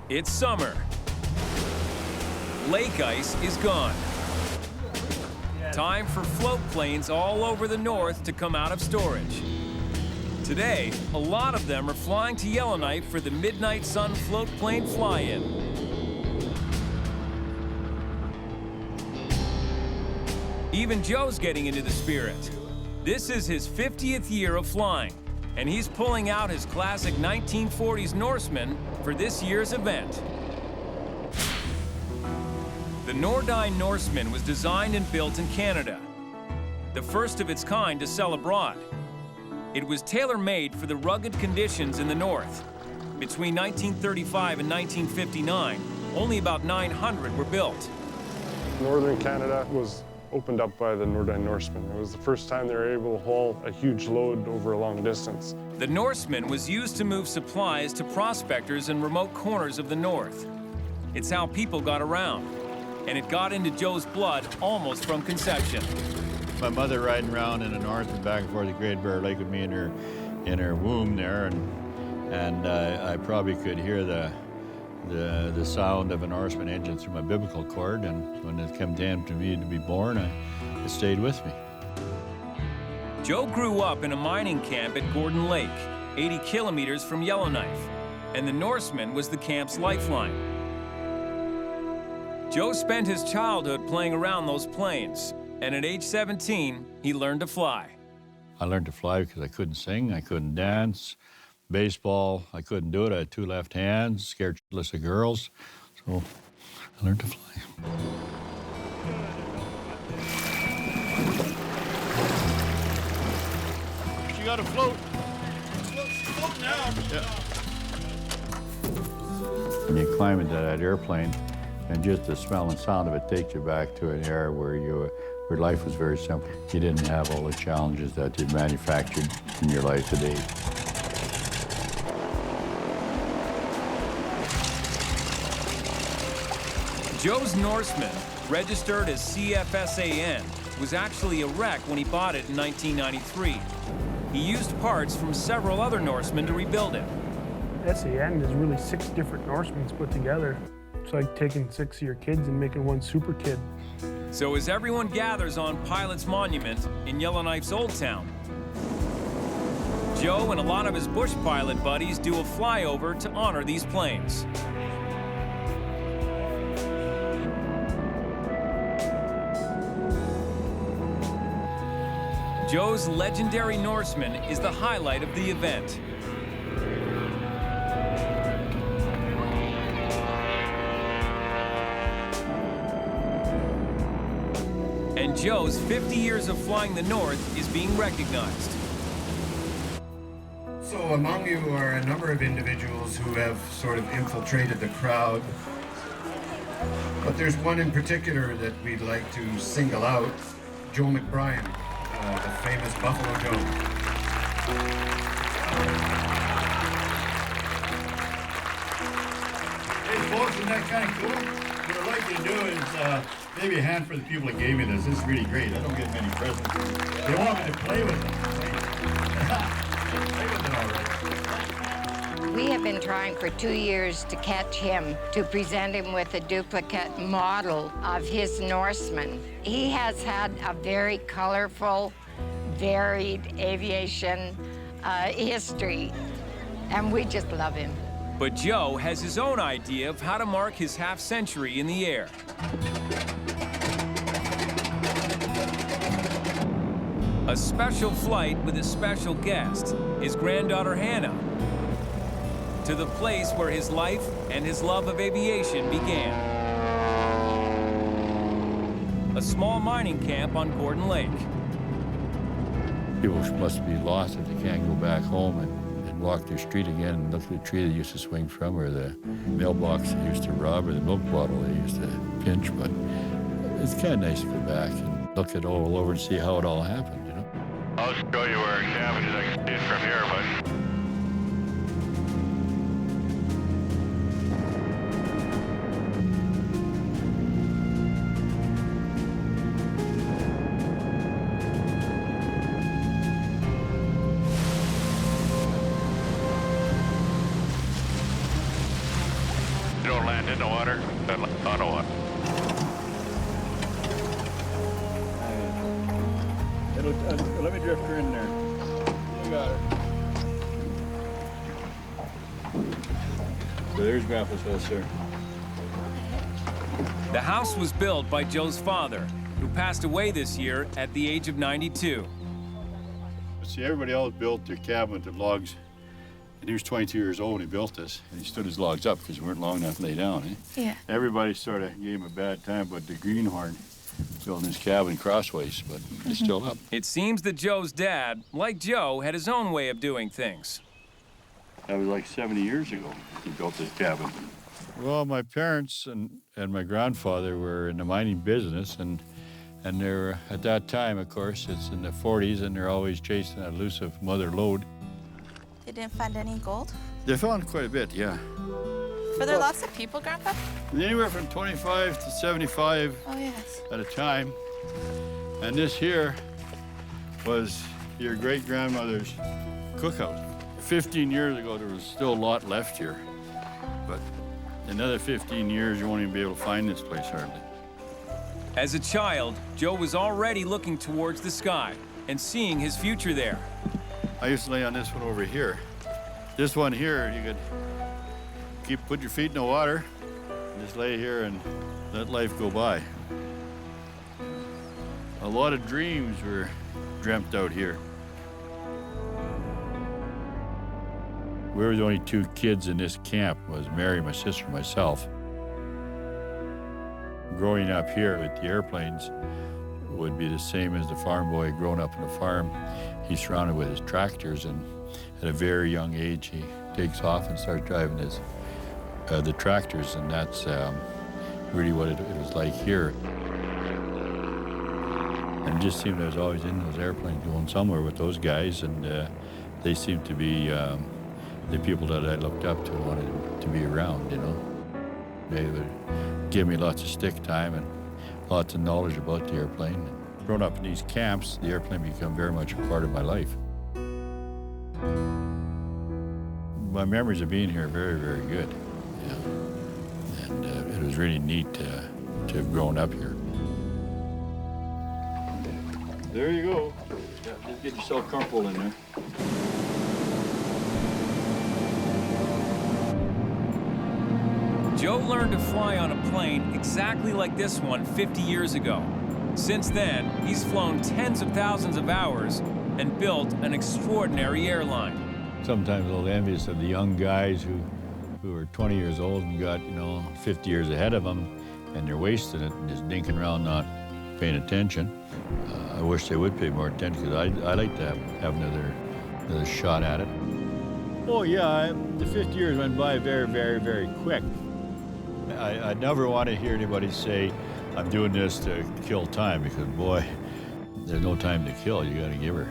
It's summer. Lake ice is gone. Time for float planes all over the north to come out of storage. Today, a lot of them are flying to Yellowknife for the Midnight Sun float plane fly-in. Even Joe's getting into the spirit. This is his 50th year of flying, and he's pulling out his classic 1940s Norseman for this year's event. The WWII Norseman was designed and built in Canada, the first of its kind to sell abroad. It was tailor-made for the rugged conditions in the north. Between 1935 and 1959, only about 900 were built. Northern Canada was opened up by the WWII Norseman. It was the first time they were able to haul a huge load over a long distance. The Norseman was used to move supplies to prospectors in remote corners of the north. It's how people got around, and it got into Joe's blood almost from conception. My mother riding around in the north and back and forth the Great Bear Lake with me in her womb there, and I probably could hear the sound of a Norseman engine through my biblical cord, and when it came time to me to be born, it stayed with me. Joe grew up in a mining camp at Gordon Lake, 80 kilometers from Yellowknife, and the Norseman was the camp's lifeline. Joe spent his childhood playing around those planes, and at age 17, he learned to fly. I learned to fly because I couldn't sing, I couldn't dance. Baseball, I couldn't do it. I had two left hands, scared shitless of girls, so I learned to fly. She got to float. Float now. Yeah. When you climb into that airplane, and just the smell and sound of it takes you back to an era where life was very simple. You didn't have all the challenges that you manufactured in your life today. Joe's Norseman, registered as CFSAN, was actually a wreck when he bought it in 1993. He used parts from several other Norsemen to rebuild it. SAN is really 6 different Norsemans put together. It's like taking 6 of your kids and making one super kid. So as everyone gathers on Pilot's Monument in Yellowknife's Old Town, Joe and a lot of his bush pilot buddies do a flyover to honor these planes. Joe's legendary Norseman is the highlight of the event. And Joe's 50 years of flying the north is being recognized. So among you are a number of individuals who have sort of infiltrated the crowd. But there's one in particular that we'd like to single out, Joe McBryan. The famous Buffalo Joe. Hey folks, isn't that kind of cool? What I'd like you to do is maybe a hand for the people that gave me this. This is really great. I don't get many presents. They want me to play with them. Play with it all right. We have been trying for 2 years to catch him, to present him with a duplicate model of his Norseman. He has had a very colorful, varied aviation history, and we just love him. But Joe has his own idea of how to mark his half-century in the air. A special flight with a special guest, his granddaughter Hannah, to the place where his life and his love of aviation began. A small mining camp on Gordon Lake. People must be lost if they can't go back home and walk their street again and look at the tree they used to swing from, or the mailbox they used to rob, or the milk bottle they used to pinch. But it's kind of nice to go back and look it all over and see how it all happened, you know? I'll show you where it happened. I can see it from here, but... in the water, then on the water. Let me drift her in there. You got her. So there's Grandpa's house there. The house was built by Joe's father, who passed away this year at the age of 92. See, everybody else built their cabin with the logs. And he was 22 years old when he built this. And he stood his logs up because they weren't long enough to lay down. Eh? Yeah. Everybody sort of gave him a bad time, but the greenhorn building his cabin crossways, but he's still up. It seems that Joe's dad, like Joe, had his own way of doing things. That was like 70 years ago he built this cabin. Well, my parents and my grandfather were in the mining business, and they were, at that time, of course, it's in the 40s, and they're always chasing that elusive mother lode. They didn't find any gold? They found quite a bit, yeah. Were there lots of people, Grandpa? Anywhere from 25 to 75 yes. at a time. And this here was your great-grandmother's cookhouse. 15 years ago, there was still a lot left here. But another 15 years, you won't even be able to find this place hardly. As a child, Joe was already looking towards the sky and seeing his future there. I used to lay on this one over here. This one here, you could put your feet in the water, and just lay here and let life go by. A lot of dreams were dreamt out here. We were the only two kids in this camp. It was Mary, my sister, and myself. Growing up here with the airplanes would be the same as the farm boy growing up on a farm. He's surrounded with his tractors, and at a very young age, he takes off and starts driving the tractors, and that's really what it was like here. And it just seemed I was always in those airplanes going somewhere with those guys, and they seemed to be the people that I looked up to, wanted to be around, you know. They would give me lots of stick time and lots of knowledge about the airplane. Growing up in these camps, the airplane became very much a part of my life. My memories of being here are very, very good. Yeah. And it was really neat to have grown up here. There you go. Yeah, just get yourself comfortable in there. Joe learned to fly on a plane exactly like this one 50 years ago. Since then, he's flown tens of thousands of hours and built an extraordinary airline. Sometimes I was envious of the young guys who are 20 years old and got, 50 years ahead of them, and they're wasting it and just dinking around not paying attention. I wish they would pay more attention, because I like to have another shot at it. Oh yeah, the 50 years went by very, very, very quick. I never want to hear anybody say, I'm doing this to kill time, because boy, there's no time to kill. You got to give her.